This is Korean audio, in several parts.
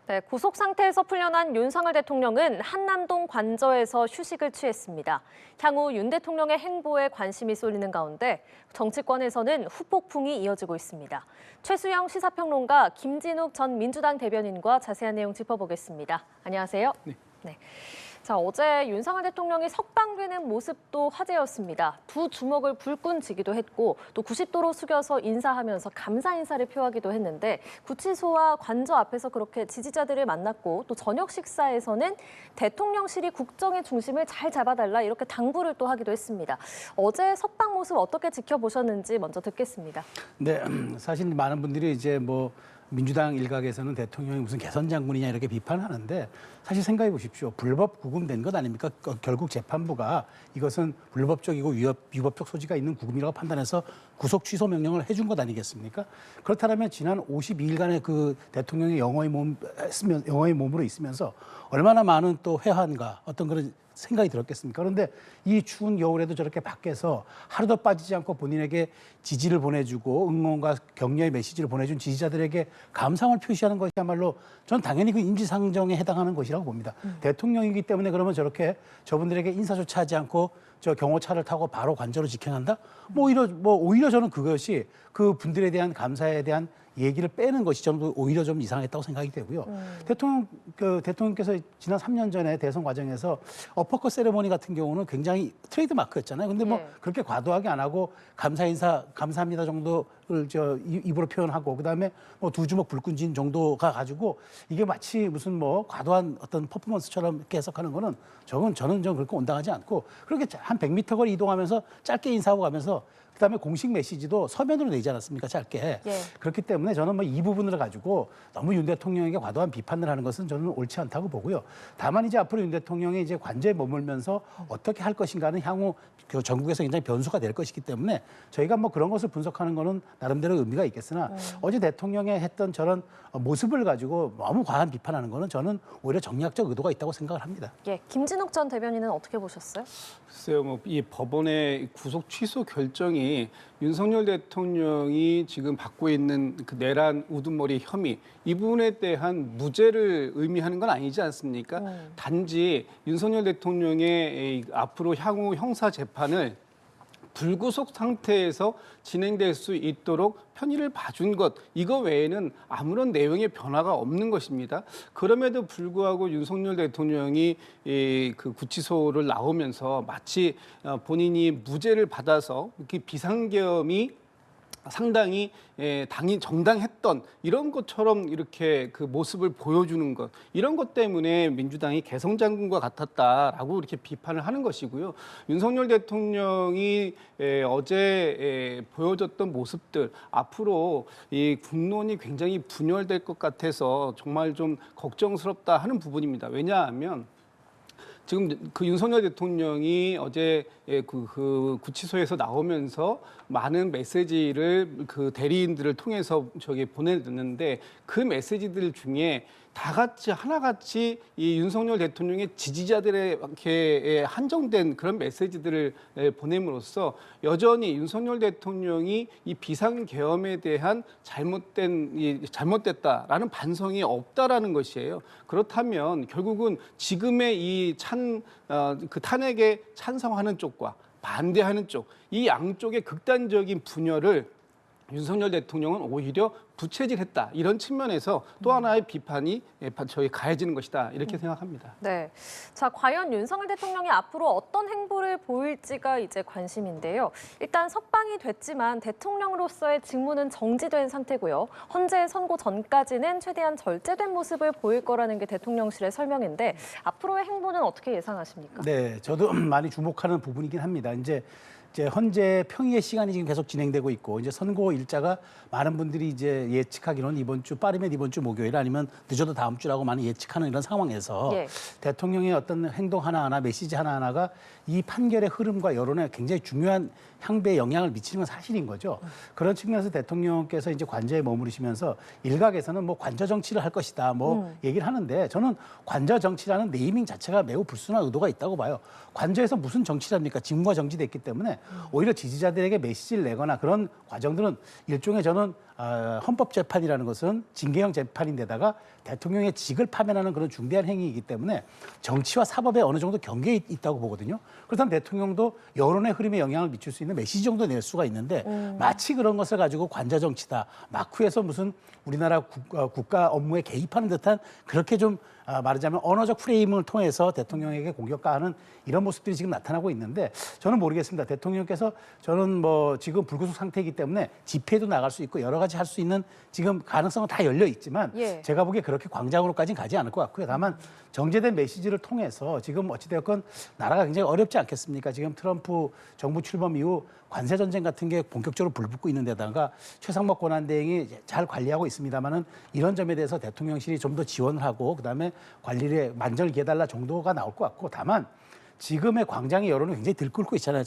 네, 구속 상태에서 풀려난 윤석열 대통령은 한남동 관저에서 휴식을 취했습니다. 향후 윤 대통령의 행보에 관심이 쏠리는 가운데 정치권에서는 후폭풍이 이어지고 있습니다. 최수영 시사평론가 김진욱 전 민주당 대변인과 자세한 내용 짚어보겠습니다. 안녕하세요. 네. 자, 어제 윤석열 대통령이 석방되는 모습도 화제였습니다. 두 주먹을 불끈 쥐기도 했고 또 90도로 숙여서 인사하면서 감사 인사를 표하기도 했는데 구치소와 관저 앞에서 그렇게 지지자들을 만났고 또 저녁 식사에서는 대통령실이 국정의 중심을 잘 잡아달라 이렇게 당부를 또 하기도 했습니다. 어제 석방 모습 어떻게 지켜보셨는지 먼저 듣겠습니다. 네, 사실 많은 분들이 이제 민주당 일각에서는 대통령이 무슨 개선 장군이냐 이렇게 비판하는데 사실 생각해 보십시오. 불법 구금된 것 아닙니까? 결국 재판부가 이것은 불법적이고 위법적 소지가 있는 구금이라고 판단해서 구속 취소 명령을 해준 것 아니겠습니까? 그렇다면 지난 52일간의 그 대통령이 영어의 몸으로 있으면서 얼마나 많은 또 회한과 어떤 그런 생각이 들었겠습니까? 그런데 이 추운 겨울에도 저렇게 밖에서 하루도 빠지지 않고 본인에게 지지를 보내주고 응원과 격려의 메시지를 보내준 지지자들에게 감사함을 표시하는 것이야말로 전 당연히 그 인지상정에 해당하는 것이라고 봅니다. 대통령이기 때문에 그러면 저렇게 저분들에게 인사조차 하지 않고 저 경호차를 타고 바로 관저로 직행한다? 오히려 저는 그것이 그 분들에 대한 감사에 대한 얘기를 빼는 것이 저는 오히려 좀 이상했다고 생각이 되고요. 대통령께서 지난 3년 전에 대선 과정에서 어퍼컷 세레모니 같은 경우는 굉장히 트레이드 마크였잖아요. 근데 그렇게 과도하게 안 하고 감사 인사, 감사합니다 정도를 입으로 표현하고 그다음에 두 주먹 불끈 쥔 정도가 가지고 이게 마치 무슨 과도한 어떤 퍼포먼스처럼 이렇게 해석하는 거는 저는 좀 그렇게 온당하지 않고 그렇게 한 100m 거리 이동하면서 짧게 인사하고 가면서 그다음에 공식 메시지도 서면으로 내지 않았습니까? 짧게. 예. 그렇기 때문에 저는 이 부분을 가지고 너무 윤 대통령에게 과도한 비판을 하는 것은 저는 옳지 않다고 보고요. 다만 이제 앞으로 윤 대통령이 이제 관저에 머물면서 어떻게 할 것인가는 향후 전국에서 굉장히 변수가 될 것이기 때문에 저희가 그런 것을 분석하는 거는 나름대로 의미가 있겠으나 어제 대통령이 했던 저런 모습을 가지고 너무 과한 비판하는 거는 저는 오히려 정략적 의도가 있다고 생각을 합니다. 예, 김진욱 전 대변인은 어떻게 보셨어요? 글쎄요, 이 법원의 구속 취소 결정이 윤석열 대통령이 지금 받고 있는 그 내란 우두머리 혐의 이 부분에 대한 무죄를 의미하는 건 아니지 않습니까? 단지 윤석열 대통령의 앞으로 향후 형사 재판을 불구속 상태에서 진행될 수 있도록 편의를 봐준 것 이거 외에는 아무런 내용의 변화가 없는 것입니다. 그럼에도 불구하고 윤석열 대통령이 그 구치소를 나오면서 마치 본인이 무죄를 받아서 이렇게 비상계엄이 상당히 당이 정당했던 이런 것처럼 이렇게 그 모습을 보여주는 것 이런 것 때문에 민주당이 개성장군과 같았다라고 이렇게 비판을 하는 것이고요. 윤석열 대통령이 어제 보여줬던 모습들 앞으로 이 국론이 굉장히 분열될 것 같아서 정말 좀 걱정스럽다 하는 부분입니다. 왜냐하면 지금 그 윤석열 대통령이 어제 그 구치소에서 나오면서 많은 메시지를 그 대리인들을 통해서 보내는데 그 메시지들 중에 다 같이 하나같이 이 윤석열 대통령의 지지자들에게 한정된 그런 메시지들을 보냄으로써 여전히 윤석열 대통령이 이 비상계엄에 대한 잘못됐다라는 반성이 없다라는 것이에요. 그렇다면 결국은 지금의 이 그 탄핵에 찬성하는 쪽과 반대하는 쪽, 이 양쪽의 극단적인 분열을 윤석열 대통령은 오히려 부채질했다. 이런 측면에서 또 하나의 비판이 저희 가해지는 것이다. 이렇게 생각합니다. 네. 자, 과연 윤석열 대통령이 앞으로 어떤 행보를 보일지가 이제 관심인데요. 일단 석방이 됐지만 대통령으로서의 직무는 정지된 상태고요. 헌재 선고 전까지는 최대한 절제된 모습을 보일 거라는 게 대통령실의 설명인데 앞으로의 행보는 어떻게 예상하십니까? 네, 저도 많이 주목하는 부분이긴 합니다. 이제 헌재 평의의 시간이 지금 계속 진행되고 있고 이제 선고 일자가 많은 분들이 이제 예측하기로는 이번 주 빠르면 이번 주 목요일 아니면 늦어도 다음 주라고 많이 예측하는 이런 상황에서 대통령의 어떤 행동 하나하나 메시지 하나하나가 이 판결의 흐름과 여론에 굉장히 중요한 향배에 영향을 미치는 건 사실인 거죠. 그런 측면에서 대통령께서 이제 관저에 머무르시면서 일각에서는 관저 정치를 할 것이다 얘기를 하는데 저는 관저 정치라는 네이밍 자체가 매우 불순한 의도가 있다고 봐요. 관저에서 무슨 정치를 합니까? 직무가 정지됐기 때문에 오히려 지지자들에게 메시지를 내거나 그런 과정들은 일종의 저는 헌법재판이라는 것은 징계형 재판인데다가 대통령의 직을 파면하는 그런 중대한 행위이기 때문에 정치와 사법에 어느 정도 경계에 있다고 보거든요. 그렇다면 대통령도 여론의 흐름에 영향을 미칠 수 있는 메시지 정도 낼 수가 있는데 마치 그런 것을 가지고 관저 정치다, 마쿠에서 무슨 우리나라 국가 업무에 개입하는 듯한 그렇게 좀 말하자면 언어적 프레임을 통해서 대통령에게 공격가하는 이런 모습들이 지금 나타나고 있는데 저는 모르겠습니다. 대통령께서 저는 뭐 지금 불구속 상태이기 때문에 집회도 나갈 수 있고 여러 가지 할 수 있는 지금 가능성은 다 열려 있지만 예. 제가 보기에 그렇게 광장으로까지는 가지 않을 것 같고요. 다만 정제된 메시지를 통해서 지금 어찌되었건 나라가 굉장히 어렵지 않겠습니까? 지금 트럼프 정부 출범 이후 관세 전쟁 같은 게 본격적으로 불붙고 있는 데다가 최상목 권한대행이 잘 관리하고 있습니다만은 이런 점에 대해서 대통령실이 좀 더 지원을 하고 그다음에 관리를 만전을 기해달라 정도가 나올 것 같고 다만 지금의 광장의 여론은 굉장히 들끓고 있잖아요.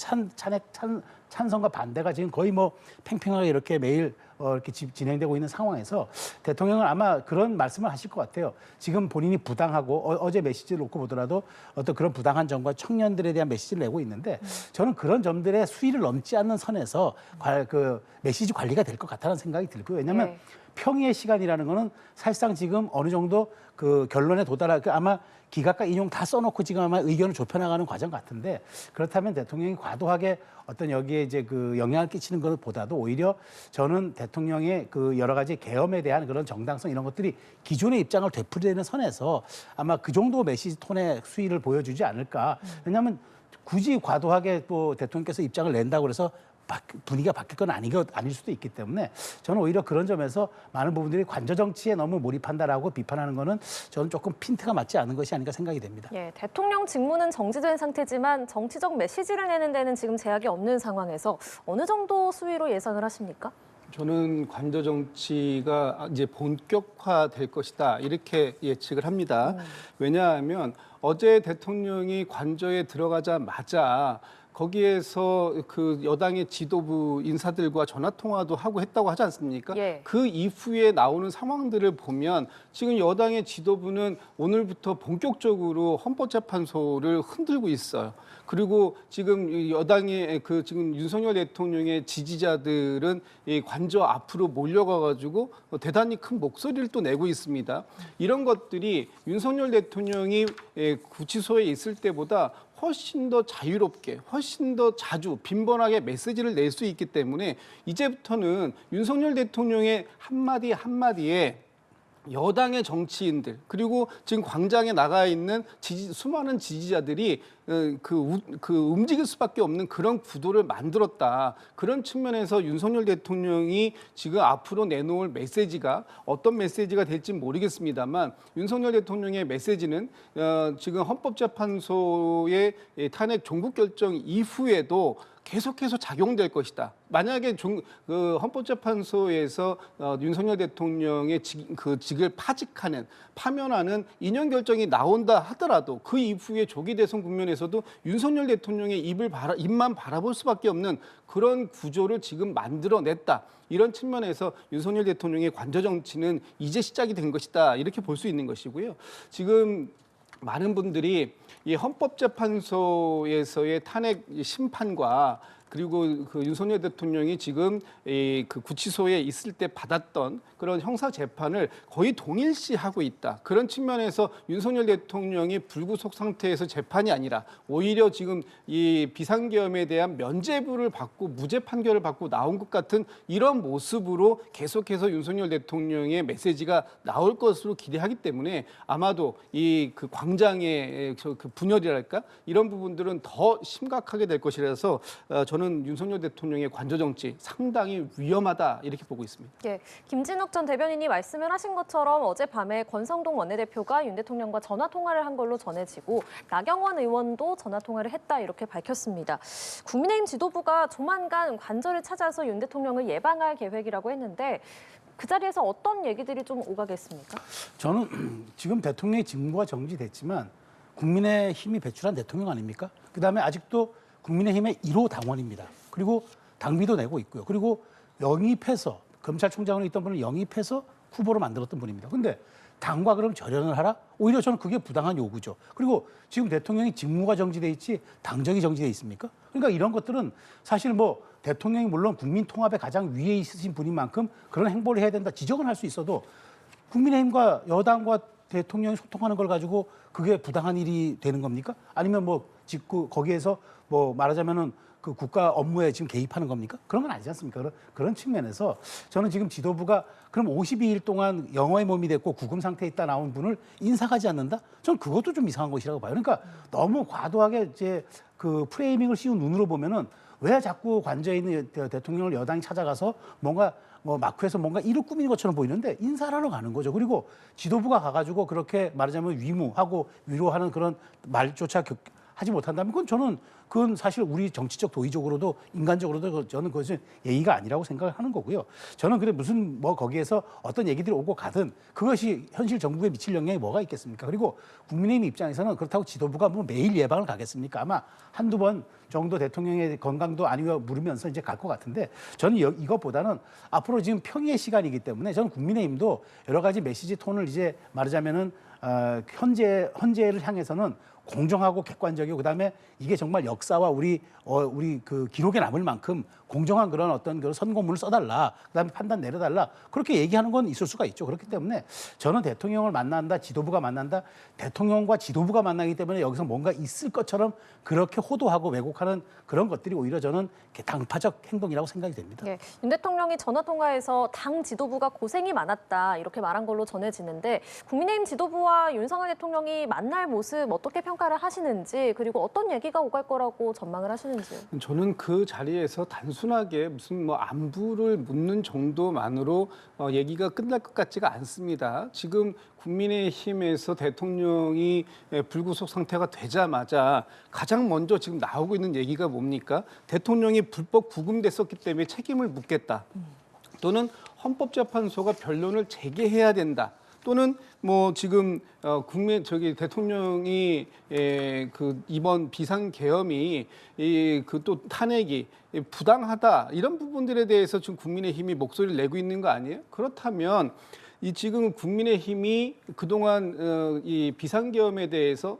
찬성과 반대가 지금 거의 뭐 팽팽하게 이렇게 매일 이렇게 진행되고 있는 상황에서 대통령은 아마 그런 말씀을 하실 것 같아요. 지금 본인이 부당하고 어제 메시지를 놓고 보더라도 어떤 그런 부당한 점과 청년들에 대한 메시지를 내고 있는데 저는 그런 점들의 수위를 넘지 않는 선에서 그 메시지 관리가 될 것 같다는 생각이 들고요. 왜냐하면 네. 평의의 시간이라는 거는 사실상 지금 어느 정도 그 결론에 아마 기각과 인용 다 써놓고 지금 아마 의견을 좁혀나가는 과정 같은데 그렇다면 대통령이 과도하게 어떤 여기에 이제 그 영향을 끼치는 것보다도 오히려 저는 대통령의 그 여러 가지 계엄에 대한 그런 정당성 이런 것들이 기존의 입장을 되풀이되는 선에서 아마 그 정도 메시지 톤의 수위를 보여주지 않을까. 왜냐하면 굳이 과도하게 또 대통령께서 입장을 낸다고 그래서 분위기가 바뀔 건 아닐 수도 있기 때문에 저는 오히려 그런 점에서 많은 부분들이 관저 정치에 너무 몰입한다라고 비판하는 거는 저는 조금 핀트가 맞지 않은 것이 아닌가 생각이 됩니다. 예, 대통령 직무는 정지된 상태지만 정치적 메시지를 내는 데는 지금 제약이 없는 상황에서 어느 정도 수위로 예상을 하십니까? 저는 관저 정치가 이제 본격화될 것이다 이렇게 예측을 합니다. 왜냐하면 어제 대통령이 관저에 들어가자마자 거기에서 그 여당의 지도부 인사들과 전화 통화도 하고 했다고 하지 않습니까? 예. 그 이후에 나오는 상황들을 보면 지금 여당의 지도부는 오늘부터 본격적으로 헌법재판소를 흔들고 있어요. 그리고 지금 여당의 지금 윤석열 대통령의 지지자들은 이 관저 앞으로 몰려가가지고 대단히 큰 목소리를 또 내고 있습니다. 이런 것들이 윤석열 대통령이 구치소에 있을 때보다 훨씬 더 자유롭게, 훨씬 더 자주 빈번하게 메시지를 낼 수 있기 때문에 이제부터는 윤석열 대통령의 한마디 한마디에 여당의 정치인들 그리고 지금 광장에 나가 있는 수많은 지지자들이 움직일 수밖에 없는 그런 구도를 만들었다. 그런 측면에서 윤석열 대통령이 지금 앞으로 내놓을 메시지가 어떤 메시지가 될지 모르겠습니다만 윤석열 대통령의 메시지는 지금 헌법재판소의 탄핵 종국 결정 이후에도 계속해서 작용될 것이다. 만약에 헌법재판소에서 윤석열 대통령의 직을 파면하는 인용 결정이 나온다 하더라도 그 이후에 조기 대선 국면에서도 윤석열 대통령의 입만 바라볼 수밖에 없는 그런 구조를 지금 만들어냈다. 이런 측면에서 윤석열 대통령의 관저 정치는 이제 시작이 된 것이다. 이렇게 볼 수 있는 것이고요. 지금 많은 분들이 이 헌법재판소에서의 탄핵 심판과 그리고 그 윤석열 대통령이 지금 그 구치소에 있을 때 받았던 그런 형사 재판을 거의 동일시하고 있다. 그런 측면에서 윤석열 대통령이 불구속 상태에서 재판이 아니라 오히려 지금 이 비상계엄에 대한 면죄부를 받고 무죄 판결을 받고 나온 것 같은 이런 모습으로 계속해서 윤석열 대통령의 메시지가 나올 것으로 기대하기 때문에 아마도 이 그 광장의 그 분열이랄까 이런 부분들은 더 심각하게 될 것이라서 저는 윤석열 대통령의 관저 정치 상당히 위험하다 이렇게 보고 있습니다. 예, 김진욱 전 대변인이 말씀을 하신 것처럼 어젯밤에 권성동 원내대표가 윤 대통령과 전화 통화를 한 걸로 전해지고 나경원 의원도 전화 통화를 했다 이렇게 밝혔습니다. 국민의힘 지도부가 조만간 관저를 찾아서 윤 대통령을 예방할 계획이라고 했는데 그 자리에서 어떤 얘기들이 좀 오가겠습니까? 저는 지금 대통령의 직무가 정지됐지만 국민의힘이 배출한 대통령 아닙니까? 그다음에 아직도 국민의힘의 1호 당원입니다. 그리고 당비도 내고 있고요. 그리고 영입해서 검찰총장으로 있던 분을 영입해서 후보로 만들었던 분입니다. 근데 당과 그럼 절연을 하라? 오히려 저는 그게 부당한 요구죠. 그리고 지금 대통령이 직무가 정지돼 있지 당적이 정지돼 있습니까? 그러니까 이런 것들은 사실 뭐 대통령이 물론 국민 통합에 가장 위에 있으신 분인 만큼 그런 행보를 해야 된다 지적은 할 수 있어도 국민의힘과 여당과 대통령이 소통하는 걸 가지고 그게 부당한 일이 되는 겁니까? 아니면 뭐 직구 거기에서 뭐 말하자면은 그 국가 업무에 지금 개입하는 겁니까? 그런 건 아니지 않습니까? 그런 측면에서 저는 지금 지도부가 그럼 52일 동안 영어의 몸이 됐고 구금 상태에 있다 나온 분을 인사하지 않는다? 저는 그것도 좀 이상한 것이라고 봐요. 그러니까 너무 과도하게 이제 그 프레이밍을 씌운 눈으로 보면은 왜 자꾸 관저에 있는 대통령을 여당이 찾아가서 뭔가 뭐 마크에서 뭔가 일을 꾸미는 것처럼 보이는데 인사를 하러 가는 거죠. 그리고 지도부가 가가지고 그렇게 말하자면 위무하고 위로하는 그런 말조차 하지 못한다면 그건 사실 우리 정치적 도의적으로도 인간적으로도 저는 그것은 예의가 아니라고 생각을 하는 거고요. 저는 그래 무슨 뭐 거기에서 어떤 얘기들이 오고 가든 그것이 현실 정부에 미칠 영향이 뭐가 있겠습니까? 그리고 국민의힘 입장에서는 그렇다고 지도부가 뭐 매일 예방을 가겠습니까? 아마 한두 번 정도 대통령의 건강도 아니면 물으면서 이제 갈 것 같은데 저는 이것보다는 앞으로 지금 평의의 시간이기 때문에 저는 국민의힘도 여러 가지 메시지 톤을 이제 말하자면은 현재를 향해서는 공정하고 객관적이고 그다음에 이게 정말 역사와 우리 그 기록에 남을 만큼 공정한 그런 어떤 그런 선고문을 써달라. 그다음에 판단 내려달라. 그렇게 얘기하는 건 있을 수가 있죠. 그렇기 때문에 저는 대통령을 만난다, 지도부가 만난다, 대통령과 지도부가 만나기 때문에 여기서 뭔가 있을 것처럼 그렇게 호도하고 왜곡하는 그런 것들이 오히려 저는 당파적 행동이라고 생각이 됩니다. 예, 윤 대통령이 전화 통화에서 당 지도부가 고생이 많았다 이렇게 말한 걸로 전해지는데 국민의힘 지도부와 윤석열 대통령이 만날 모습 어떻게 평가를 하시는지 그리고 어떤 얘기가 오갈 거라고 전망을 하시는지요? 저는 그 자리에서 단순하게 무슨 뭐 안부를 묻는 정도만으로 얘기가 끝날 것 같지가 않습니다. 지금 국민의힘에서 대통령이 불구속 상태가 되자마자 가장 먼저 지금 나오고 있는 얘기가 뭡니까? 대통령이 불법 구금됐었기 때문에 책임을 묻겠다. 또는 헌법재판소가 변론을 재개해야 된다. 또는 뭐 지금 대통령이 그 이번 비상계엄이 그 또 탄핵이 부당하다 이런 부분들에 대해서 지금 국민의힘이 목소리를 내고 있는 거 아니에요? 그렇다면 이 지금 국민의힘이 그동안 이 비상계엄에 대해서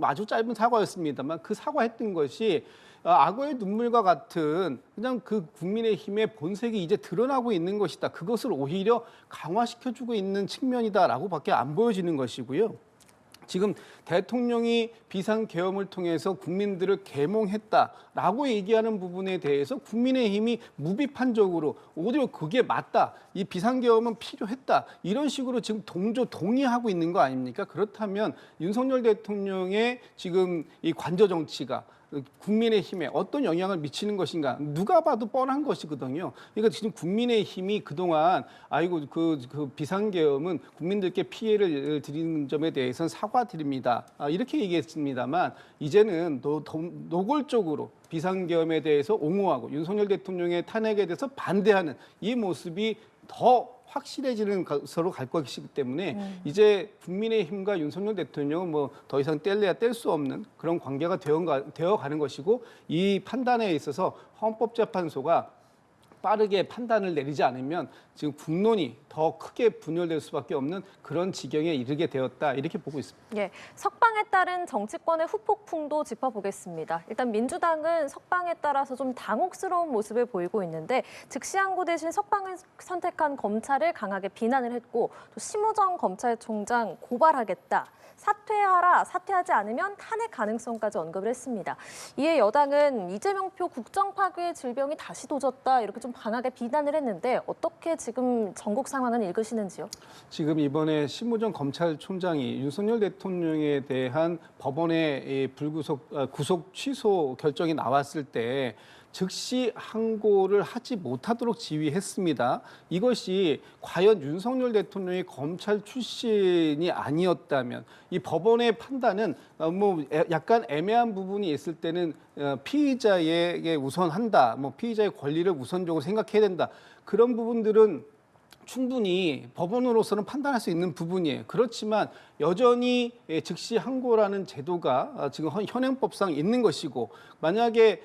아주 짧은 사과였습니다만 그 사과했던 것이 악어의 눈물과 같은 그냥 그 국민의힘의 본색이 이제 드러나고 있는 것이다. 그것을 오히려 강화시켜주고 있는 측면이다라고밖에 안 보여지는 것이고요. 지금 대통령이 비상계엄을 통해서 국민들을 계몽했다라고 얘기하는 부분에 대해서 국민의힘이 무비판적으로 오히려 그게 맞다. 이 비상계엄은 필요했다. 이런 식으로 지금 동의하고 있는 거 아닙니까? 그렇다면 윤석열 대통령의 지금 이 관저 정치가 국민의힘에 어떤 영향을 미치는 것인가 누가 봐도 뻔한 것이거든요. 그러니까 지금 국민의힘이 그동안 그 비상계엄은 국민들께 피해를 드리는 점에 대해서는 사과드립니다. 이렇게 얘기했습니다만 이제는 노골적으로 비상계엄에 대해서 옹호하고 윤석열 대통령의 탄핵에 대해서 반대하는 이 모습이 더 확실해지는 것으로 갈 것이기 때문에 이제 국민의힘과 윤석열 대통령은 뭐 더 이상 뗄래야 뗄 수 없는 그런 관계가 되어가는 것이고 이 판단에 있어서 헌법재판소가 빠르게 판단을 내리지 않으면 지금 국론이 더 크게 분열될 수밖에 없는 그런 지경에 이르게 되었다 이렇게 보고 있습니다. 예, 석방에 따른 정치권의 후폭풍도 짚어보겠습니다. 일단 민주당은 석방에 따라서 좀 당혹스러운 모습을 보이고 있는데 즉시 항고 대신 석방을 선택한 검찰을 강하게 비난을 했고 또 심우정 검찰총장 고발하겠다. 사퇴하라, 사퇴하지 않으면 탄핵 가능성까지 언급을 했습니다. 이에 여당은 이재명표 국정 파괴의 질병이 다시 도졌다 이렇게 좀 강하게 비난을 했는데 어떻게 지금 전국 상황은 읽으시는지요? 지금 이번에 심우정 검찰총장이 윤석열 대통령에 대한 법원의 구속 취소 결정이 나왔을 때 즉시 항고를 하지 못하도록 지휘했습니다. 이것이 과연 윤석열 대통령이 검찰 출신이 아니었다면 이 법원의 판단은 뭐 약간 애매한 부분이 있을 때는 피의자에게 우선한다. 뭐 피의자의 권리를 우선적으로 생각해야 된다. 그런 부분들은 충분히 법원으로서는 판단할 수 있는 부분이에요. 그렇지만 여전히 즉시 항고라는 제도가 지금 현행법상 있는 것이고 만약에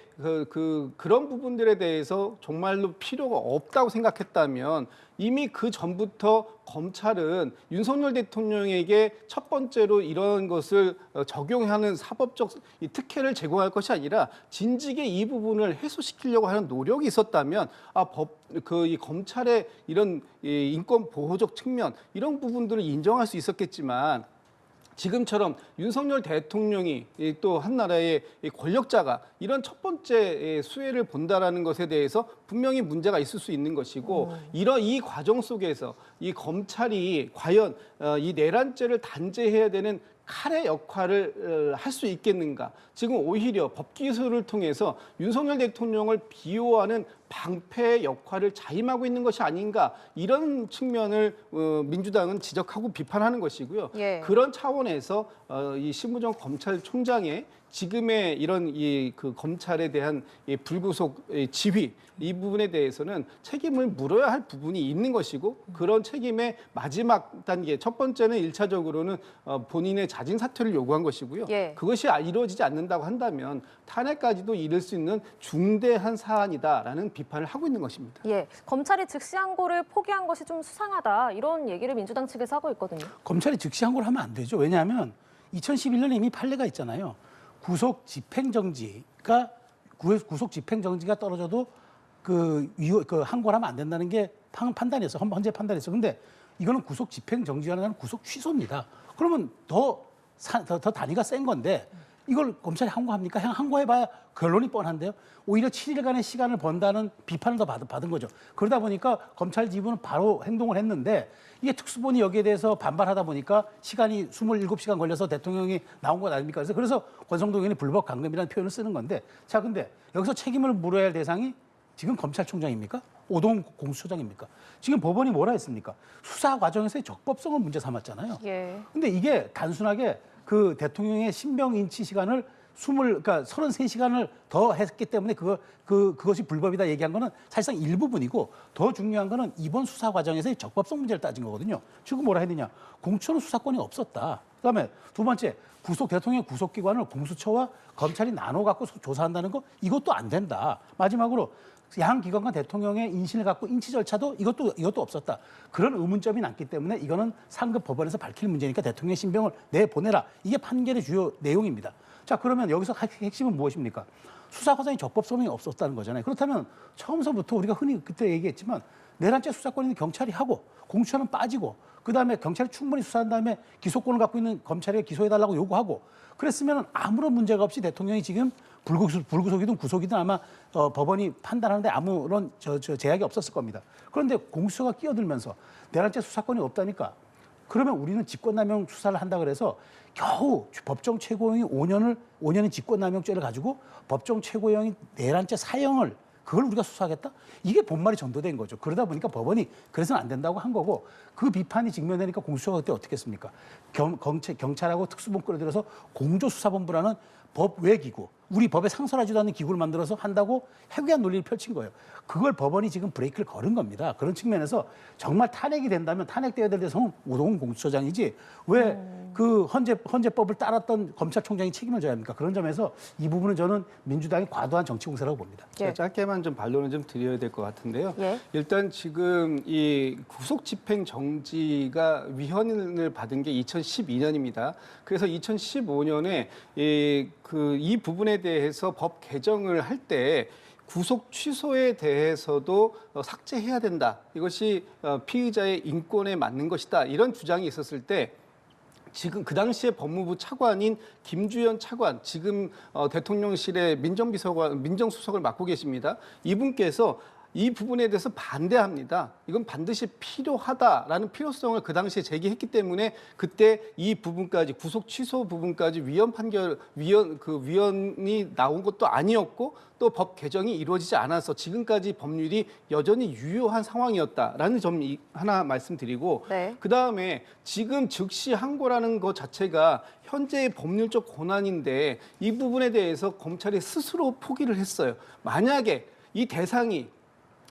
그런 부분들에 대해서 정말로 필요가 없다고 생각했다면 이미 그 전부터 검찰은 윤석열 대통령에게 첫 번째로 이런 것을 적용하는 사법적 이 특혜를 제공할 것이 아니라 진즉에 이 부분을 해소시키려고 하는 노력이 있었다면 이 검찰의 이런 이 인권 보호적 측면 이런 부분들을 인정할 수 있었겠지만 지금처럼 윤석열 대통령이 또 한 나라의 권력자가 이런 첫 번째 수혜를 본다라는 것에 대해서 분명히 문제가 있을 수 있는 것이고 이런 이 과정 속에서 이 검찰이 과연 이 내란죄를 단죄해야 되는 칼의 역할을 할 수 있겠는가? 지금 오히려 법 기소를 통해서 윤석열 대통령을 비호하는 방패의 역할을 자임하고 있는 것이 아닌가? 이런 측면을 민주당은 지적하고 비판하는 것이고요. 예. 그런 차원에서 이 심우정 검찰총장의 지금의 이런 그 검찰에 대한 이 불구속 지휘 이 부분에 대해서는 책임을 물어야 할 부분이 있는 것이고 그런 책임의 마지막 단계 첫 번째는 일차적으로는 본인의 자진 사퇴를 요구한 것이고요. 예. 그것이 이루어지지 않는다고 한다면 탄핵까지도 이를 수 있는 중대한 사안이다라는 비판을 하고 있는 것입니다. 예, 검찰이 즉시 항고를 포기한 것이 좀 수상하다 이런 얘기를 민주당 측에서 하고 있거든요. 검찰이 즉시 항고를 하면 안 되죠. 왜냐하면 2011년에 이미 판례가 있잖아요. 구속 집행정지가 떨어져도 그 항고를 하면 안 된다는 게 판단이었어. 헌재 판단이었어. 근데 이거는 구속 집행정지가 아니라 구속 취소입니다. 그러면 더 단위가 센 건데 이걸 검찰이 항고합니까? 항고해봐야 결론이 뻔한데요. 오히려 7일간의 시간을 번다는 비판을 더 받은 거죠. 그러다 보니까 검찰 지부는 바로 행동을 했는데 이게 특수본이 여기에 대해서 반발하다 보니까 시간이 27시간 걸려서 대통령이 나온 것 아닙니까? 그래서 권성동 의원이 불법 감금이라는 표현을 쓰는 건데 자, 근데 여기서 책임을 물어야 할 대상이 지금 검찰총장입니까? 오동 공수처장입니까? 지금 법원이 뭐라 했습니까? 수사 과정에서의 적법성을 문제 삼았잖아요. 예. 근데 이게 단순하게 그 대통령의 신병 인치 시간을 33시간을 더 했기 때문에 그것이 불법이다 얘기한 거는 사실상 일부분이고 더 중요한 거는 이번 수사 과정에서의 적법성 문제를 따진 거거든요. 지금 뭐라 했느냐? 공수처는 수사권이 없었다. 그다음에 두 번째, 대통령 구속기관을 공수처와 검찰이 나눠 갖고 조사한다는 거 이것도 안 된다. 마지막으로 양 기관과 대통령의 인신을 갖고 인치 절차도 이것도 없었다. 그런 의문점이 남기 때문에 이거는 상급 법원에서 밝힐 문제니까 대통령의 신병을 내보내라. 이게 판결의 주요 내용입니다. 자, 그러면 여기서 핵심은 무엇입니까? 수사 과정에 적법성이 없었다는 거잖아요. 그렇다면 처음서부터 우리가 흔히 그때 얘기했지만 내란죄 수사권은 경찰이 하고 공수처는 빠지고 그다음에 경찰이 충분히 수사한 다음에 기소권을 갖고 있는 검찰에 기소해달라고 요구하고 그랬으면 아무런 문제가 없이 대통령이 지금 불구속이든 구속이든 아마 법원이 판단하는데 아무런 제약이 없었을 겁니다. 그런데 공수처가 끼어들면서 내란죄 수사권이 없다니까 그러면 우리는 직권남용 수사를 한다 그래서 겨우 법정 최고형이 5년의 직권남용죄를 가지고 법정 최고형이 내란죄 사형을 그걸 우리가 수사하겠다? 이게 본말이 전도된 거죠. 그러다 보니까 법원이 그래서는 안 된다고 한 거고 그 비판이 직면되니까 공수처가 그때 어떻게 했습니까? 경찰하고 특수본 끌어들여서 공조수사본부라는 법 외 기구, 우리 법에 상설하지도 않는 기구를 만들어서 한다고 해괴한 논리를 펼친 거예요. 그걸 법원이 지금 브레이크를 걸은 겁니다. 그런 측면에서 정말 탄핵이 된다면 탄핵돼야 될 대상은 오동훈 공수처장이지 왜 그 헌재법을 따랐던 검찰총장이 책임을 져야 합니까? 그런 점에서 이 부분은 저는 민주당이 과도한 정치 공세라고 봅니다. 예. 짧게만 좀 반론을 좀 드려야 될 것 같은데요. 예. 일단 지금 이 구속 집행 정지가 위헌을 받은 게 2012년입니다. 그래서 2015년에 이 부분에 대해서 법 개정을 할 때 구속 취소에 대해서도 삭제해야 된다. 이것이 피의자의 인권에 맞는 것이다. 이런 주장이 있었을 때 지금 그 당시에 법무부 차관인 김주현 차관, 지금 대통령실의 민정수석을 맡고 계십니다. 이분께서 이 부분에 대해서 반대합니다. 이건 반드시 필요하다라는 필요성을 그 당시에 제기했기 때문에 그때 이 부분까지 구속 취소 부분까지 위헌이 나온 것도 아니었고 또 법 개정이 이루어지지 않아서 지금까지 법률이 여전히 유효한 상황이었다라는 점 하나 말씀드리고 네. 그다음에 지금 즉시 항고라는 것 자체가 현재의 법률적 권한인데 이 부분에 대해서 검찰이 스스로 포기를 했어요. 만약에 이 대상이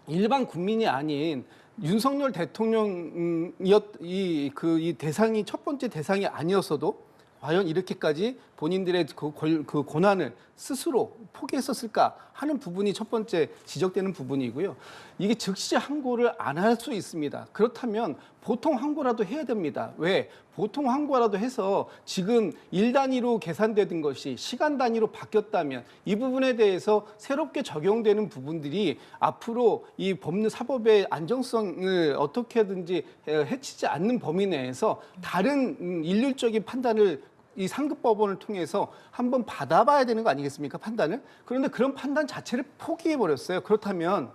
일반 국민이 아닌 윤석열 대통령이 이 대상이 첫 번째 대상이 아니었어도 과연 이렇게까지 본인들의 그 고난을 스스로 포기했었을까 하는 부분이 첫 번째 지적되는 부분이고요. 이게 즉시 항고를 안 할 수 있습니다. 그렇다면 보통 항고라도 해야 됩니다. 왜? 보통 항고라도 해서 지금 일 단위로 계산되던 것이 시간 단위로 바뀌었다면 이 부분에 대해서 새롭게 적용되는 부분들이 앞으로 이 법률 사법의 안정성을 어떻게든지 해치지 않는 범위 내에서 다른 일률적인 판단을 이 상급 법원을 통해서 한번 받아봐야 되는 거 아니겠습니까? 판단을. 그런데 그런 판단 자체를 포기해 버렸어요. 그렇다면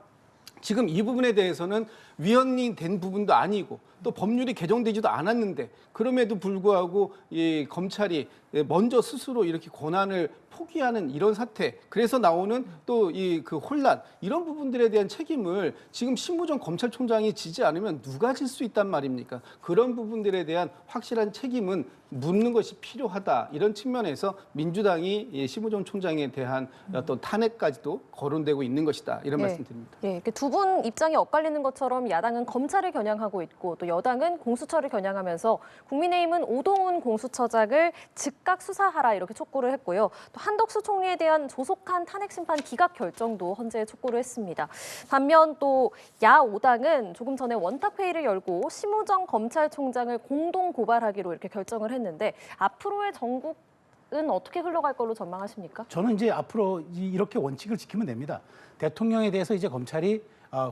지금 이 부분에 대해서는 위헌이 된 부분도 아니고 또 법률이 개정되지도 않았는데 그럼에도 불구하고 이 검찰이 먼저 스스로 이렇게 권한을 포기하는 이런 사태, 그래서 나오는 또 이 그 혼란, 이런 부분들에 대한 책임을 지금 신무정 검찰총장이 지지 않으면 누가 질 수 있단 말입니까? 그런 부분들에 대한 확실한 책임은 묻는 것이 필요하다. 이런 측면에서 민주당이 이 신무정 총장에 대한 어떤 탄핵까지도 거론되고 있는 것이다. 이런 말씀드립니다. 예, 두 분 입장이 엇갈리는 것처럼 야당은 검찰을 겨냥하고 있고 또 여당은 공수처를 겨냥하면서 국민의힘은 오동훈 공수처장을 즉각 수사하라 이렇게 촉구를 했고요. 또 한덕수 총리에 대한 조속한 탄핵 심판 기각 결정도 헌재에 촉구를 했습니다. 반면 또 야5당은 조금 전에 원탁 회의를 열고 신무정 검찰총장을 공동 고발하기로 이렇게 결정을 했는데 앞으로의 전국은 어떻게 흘러갈 걸로 전망하십니까? 저는 이제 앞으로 이렇게 원칙을 지키면 됩니다. 대통령에 대해서 이제 검찰이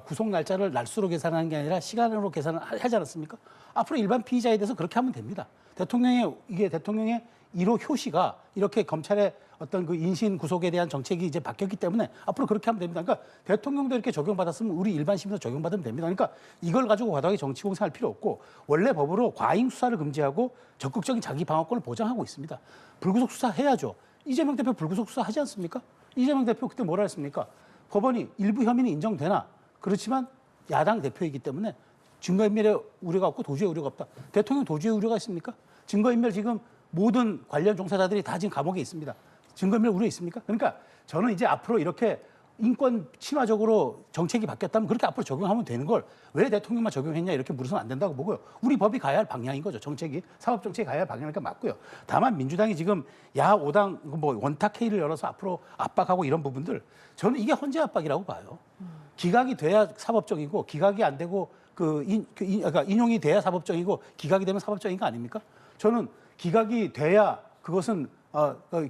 구속 날짜를 날수로 계산하는 게 아니라 시간으로 계산을 하지 않았습니까? 앞으로 일반 피의자에 대해서 그렇게 하면 됩니다. 대통령의 1호 효시가 이렇게 검찰의 어떤 그 인신 구속에 대한 정책이 이제 바뀌었기 때문에 앞으로 그렇게 하면 됩니다. 그러니까 대통령도 이렇게 적용받았으면 우리 일반 시민도 적용받으면 됩니다. 그러니까 이걸 가지고 과도하게 정치 공세할 필요 없고 원래 법으로 과잉 수사를 금지하고 적극적인 자기 방어권을 보장하고 있습니다. 불구속 수사 해야죠. 이재명 대표 불구속 수사 하지 않습니까? 이재명 대표 그때 뭐라 했습니까? 법원이 일부 혐의는 인정되나 그렇지만 야당 대표이기 때문에 증거인멸의 우려가 없고 도주의 우려가 없다. 대통령 도주의 우려가 있습니까? 증거인멸 지금 모든 관련 종사자들이 다 지금 감옥에 있습니다. 증거인멸 우려 있습니까? 그러니까 저는 이제 앞으로 이렇게 인권 친화적으로 정책이 바뀌었다면 그렇게 앞으로 적용하면 되는 걸 왜 대통령만 적용했냐 이렇게 물어서는 안 된다고 보고요. 우리 법이 가야 할 방향인 거죠. 정책이. 사법정책이 가야 할 방향이니까 맞고요. 다만 민주당이 지금 야5당 뭐 원탁 회의를 열어서 앞으로 압박하고 이런 부분들 저는 이게 헌재 압박이라고 봐요. 기각이 돼야 사법적이고 기각이 안 되고 그러니까 인용이 돼야 사법적이고 기각이 되면 사법적인 거 아닙니까? 저는 기각이 돼야 그것은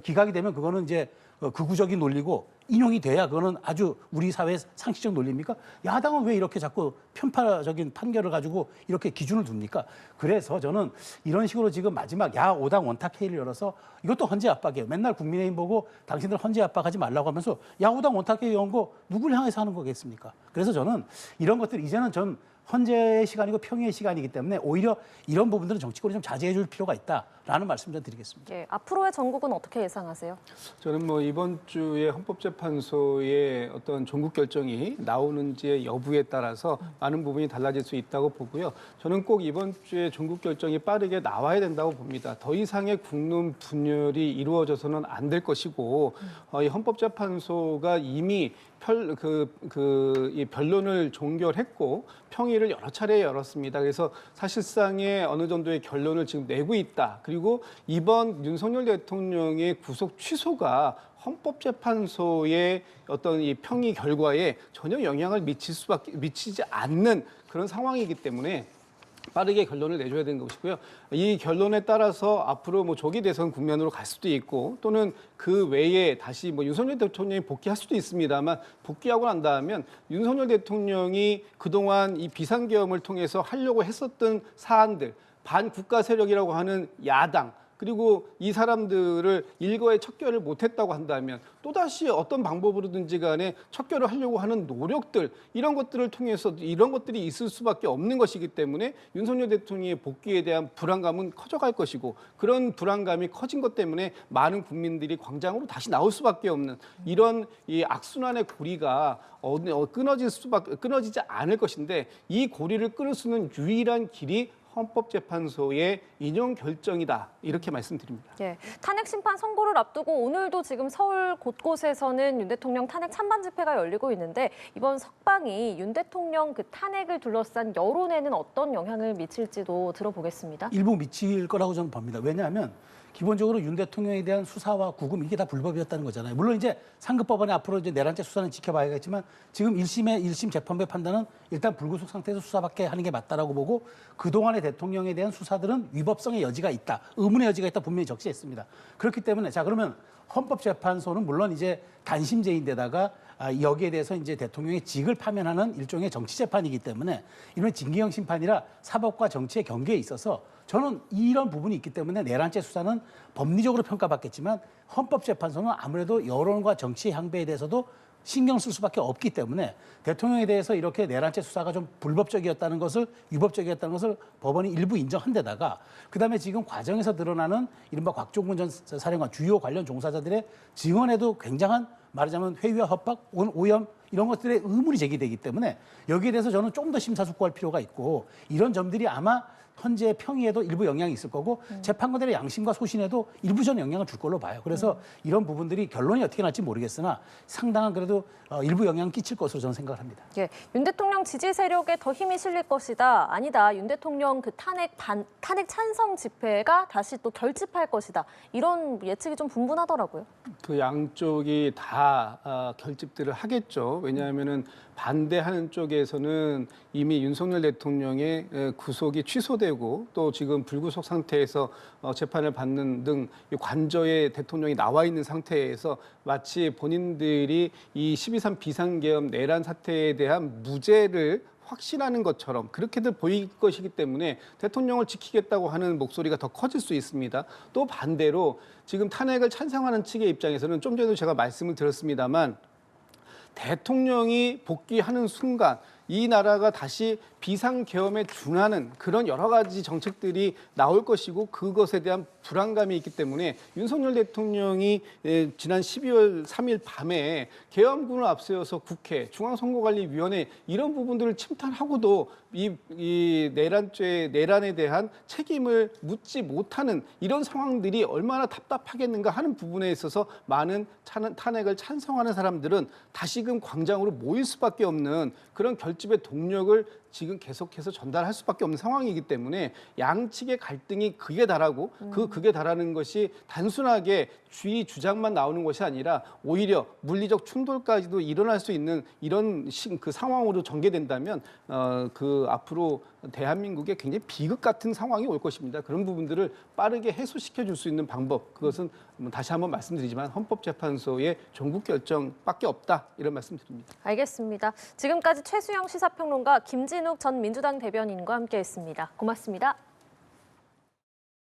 기각이 되면 그거는 이제 극우적인 논리고 인용이 돼야 그거는 아주 우리 사회의 상식적 논리입니까? 야당은 왜 이렇게 자꾸 편파적인 판결을 가지고 이렇게 기준을 둡니까? 그래서 저는 이런 식으로 지금 마지막 야5당 원탁 회의를 열어서 이것도 헌재 압박이에요. 맨날 국민의힘 보고 당신들 헌재 압박하지 말라고 하면서 야5당 원탁 회의 연 거 누굴 향해서 하는 거겠습니까? 그래서 저는 이런 것들 이제는 전 헌재의 시간이고 평의의 시간이기 때문에 오히려 이런 부분들은 정치권이 좀 자제해 줄 필요가 있다라는 말씀 좀 드리겠습니다. 예, 앞으로의 전국은 어떻게 예상하세요? 저는 뭐 이번 주에 헌법재판소의 어떤 종국 결정이 나오는지의 여부에 따라서 많은 부분이 달라질 수 있다고 보고요. 저는 꼭 이번 주에 종국 결정이 빠르게 나와야 된다고 봅니다. 더 이상의 국론 분열이 이루어져서는 안 될 것이고 이 헌법재판소가 이미 이 변론을 종결했고 평의를 여러 차례 열었습니다. 그래서 사실상의 어느 정도의 결론을 지금 내고 있다. 그리고 이번 윤석열 대통령의 구속 취소가 헌법재판소의 어떤 이 평의 결과에 전혀 영향을 미치지 않는 그런 상황이기 때문에 빠르게 결론을 내줘야 되는 것이고요. 이 결론에 따라서 앞으로 뭐 조기 대선 국면으로 갈 수도 있고 또는 그 외에 다시 뭐 윤석열 대통령이 복귀할 수도 있습니다만 복귀하고 난 다음에 윤석열 대통령이 그동안 이 비상계엄을 통해서 하려고 했었던 사안들, 반국가 세력이라고 하는 야당, 그리고 이 사람들을 일거에 척결을 못했다고 한다면 또다시 어떤 방법으로든지 간에 척결을 하려고 하는 노력들, 이런 것들을 통해서 이런 것들이 있을 수밖에 없는 것이기 때문에 윤석열 대통령의 복귀에 대한 불안감은 커져갈 것이고 그런 불안감이 커진 것 때문에 많은 국민들이 광장으로 다시 나올 수밖에 없는 이런 이 악순환의 고리가 끊어지지 않을 것인데 이 고리를 끊을 수 있는 유일한 길이 헌법재판소의 인용 결정이다. 이렇게 말씀드립니다. 예, 탄핵 심판 선고를 앞두고 오늘도 지금 서울 곳곳에서는 윤 대통령 탄핵 찬반 집회가 열리고 있는데 이번 석방이 윤 대통령 그 탄핵을 둘러싼 여론에는 어떤 영향을 미칠지도 들어보겠습니다. 일부 미칠 거라고 저는 봅니다. 왜냐하면 기본적으로 윤 대통령에 대한 수사와 구금 이게 다 불법이었다는 거잖아요. 물론 이제 상급법원에 앞으로 이제 내란죄 수사는 지켜봐야겠지만 지금 1심 재판부의 판단은 일단 불구속 상태에서 수사밖에 하는 게 맞다라고 보고 그동안의 대통령에 대한 수사들은 위법성의 여지가 있다. 의문의 여지가 있다 분명히 적시했습니다. 그렇기 때문에 자 그러면 헌법재판소는 물론 이제 단심제인데다가 여기에 대해서 이제 대통령의 직을 파면하는 일종의 정치 재판이기 때문에 이런 징계형 심판이라 사법과 정치의 경계에 있어서 저는 이런 부분이 있기 때문에 내란죄 수사는 법리적으로 평가받겠지만 헌법재판소는 아무래도 여론과 정치의 향배에 대해서도 신경 쓸 수밖에 없기 때문에 대통령에 대해서 이렇게 내란죄 수사가 좀 불법적이었다는 것을 위법적이었다는 것을 법원이 일부 인정한 데다가 그다음에 지금 과정에서 드러나는 이른바 곽종근 전 사령관 주요 관련 종사자들의 증언에도 굉장한 말하자면 회유와 협박, 오염 이런 것들의 의문이 제기되기 때문에 여기에 대해서 저는 좀 더 심사숙고할 필요가 있고 이런 점들이 아마 현재 평의에도 일부 영향이 있을 거고 재판관들의 양심과 소신에도 일부 전 영향을 줄 걸로 봐요. 그래서 이런 부분들이 결론이 어떻게 날지 모르겠으나 상당한 그래도 일부 영향을 끼칠 것으로 저는 생각을 합니다. 예, 윤 대통령 지지 세력에 더 힘이 실릴 것이다. 아니다. 윤 대통령 그 탄핵 찬성 집회가 다시 또 결집할 것이다. 이런 예측이 좀 분분하더라고요. 그 양쪽이 다 결집들을 하겠죠. 왜냐하면은 반대하는 쪽에서는 이미 윤석열 대통령의 구속이 취소되고 또 지금 불구속 상태에서 재판을 받는 등 관저에 대통령이 나와 있는 상태에서 마치 본인들이 이 12.3 비상계엄 내란 사태에 대한 무죄를 확신하는 것처럼 그렇게들 보일 것이기 때문에 대통령을 지키겠다고 하는 목소리가 더 커질 수 있습니다. 또 반대로 지금 탄핵을 찬성하는 측의 입장에서는 좀 전에도 제가 말씀을 드렸습니다만 대통령이 복귀하는 순간 이 나라가 다시 비상계엄에 준하는 그런 여러 가지 정책들이 나올 것이고 그것에 대한 불안감이 있기 때문에 윤석열 대통령이 지난 12월 3일 밤에 계엄군을 앞세워서 국회, 중앙선거관리위원회 이런 부분들을 침탈하고도 이 내란에 대한 책임을 묻지 못하는 이런 상황들이 얼마나 답답하겠는가 하는 부분에 있어서 많은 탄핵을 찬성하는 사람들은 다시금 광장으로 모일 수밖에 없는 그런 결집의 동력을 지금 계속해서 전달할 수밖에 없는 상황이기 때문에 양측의 갈등이 극에 달하고 그 극에 달하는 것이 단순하게 주의 주장만 나오는 것이 아니라 오히려 물리적 충돌까지도 일어날 수 있는 이런 그 상황으로 전개된다면 그 앞으로 대한민국에 굉장히 비극 같은 상황이 올 것입니다. 그런 부분들을 빠르게 해소시켜 줄 수 있는 방법 그것은 다시 한번 말씀드리지만 헌법재판소의 종국 결정밖에 없다 이런 말씀드립니다. 알겠습니다. 지금까지 최수영 시사평론가 김진욱 전 민주당 대변인과 함께했습니다. 고맙습니다.